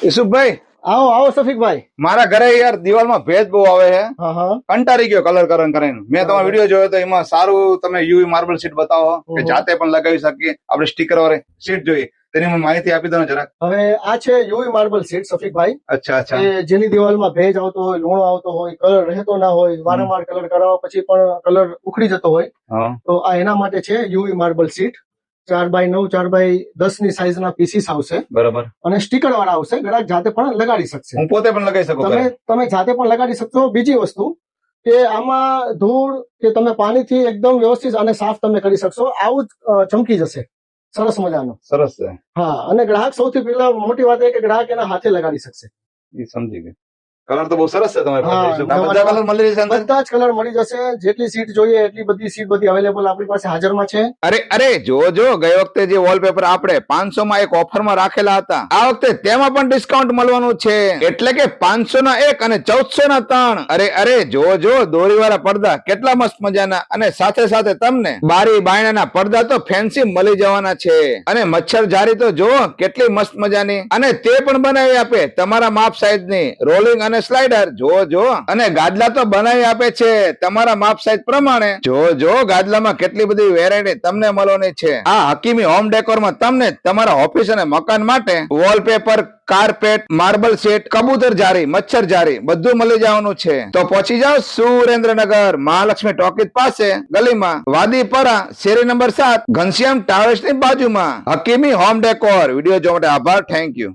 ઈસુફભાઈ, આવો આવો સફીકભાઈ. મારા ઘરે યાર દિવાલમાં ભેજ બહુ આવે છે. હા હા કંટાળી ગયો કલર કરીને. મેં તમારો વિડીયો જોયો તો એમાં સારું તમે યુવી માર્બલ સીટ બતાવો કે જાતે પણ લગાવી શકીએ. આપણે સ્ટીકર વાળી સીટ જોઈએ તેની મને માહિતી આપી દો ને જરાક. હવે આ છે યુવી માર્બલ સીટ સફીકભાઈ. અચ્છા અચ્છા. કે જેની દિવાલમાં ભેજ આવતો હોય, લૂણો આવતો હોય, કલર રહેતો ના હોય, વારંવાર કલર કરાવવા પછી પણ કલર ઉખડી જતો હોય, તો આ એના માટે છે UV marble seat. 4x9 4x10 ની સાઈઝ ના પીસીસ આવશે. બરાબર. અને સ્ટીકર વાળા આવશે. ગ્રાહક જાતે પણ લગાડી શકશે. હું પોતે પણ લગાવી શકું. તમે જાતે પણ લગાડી શકશો. બીજી વસ્તુ કે આમાં ધૂળ કે તમે પાણીથી એકદમ વ્યવસ્થિત અને સાફ તમે કરી શકશો. આવું જ ચમકી જશે. સરસ મજાનો. સરસ છે. હા, અને ગ્રાહક સૌથી પહેલા મોટી વાત એ કે ગ્રાહક એના હાથે લગાડી શકશે. એ સમજી ગયો. કલર તો બહુ સરસ છે તમારી પાસે. હા, બધા કલર મળી જશે. બધા જ કલર મળી જશે. જેટલી સીટ જોઈએ એટલી બધી સીટ બધી અવેલેબલ આપણી પાસે હાજરમાં છે. અરે જો ગઈ વખતે જે વોલપેપર આપણે 500 માં એક ઓફરમાં રાખેલા હતા, આ વખતે તેમાં પણ ડિસ્કાઉન્ટ મળવાનું છે. એટલે કે 500 ના 1 અને 1400 ના 3. અરે જો દોરીવાળા પડદા કેટલા મસ્ત મજાના, અને સાથે સાથે તમને બારી બાયણાના પડદા તો ફેન્સી મળી જવાના છે. અને મચ્છર જારી તો જો કેટલી મસ્ત મજાની, અને તે પણ બનાવી આપે તમારા માપ સાઈઝની. રોલિંગ અને સ્લાઇડર જો અને ગાદલા તો બનાવી આપે છે તમારા માપ સાઈઝ પ્રમાણે. જો ગાદલામાં કેટલી બધી વેરાયટી તમને મળવાની છે. આ હકીમી હોમ ડેકોરમાં તમને તમારા ઓફિસ અને મકાન માટે વોલપેપર, કાર્પેટ, માર્બલ સીટ, કબૂતર જારી, મચ્છર જારી બધું મળી જવાનું છે. તો પહોંચી જાઓ સુરેન્દ્રનગર મહાલક્ષ્મી ટોકીઝ પાસે ગલીમાં, વાદીપરા, શેરી નંબર 7, ઘનશ્યામ ટાવર્સ ની બાજુમાં. હકીમી હોમ ડેકોર. વિડીયો જોવા માટે આભાર. Thank you.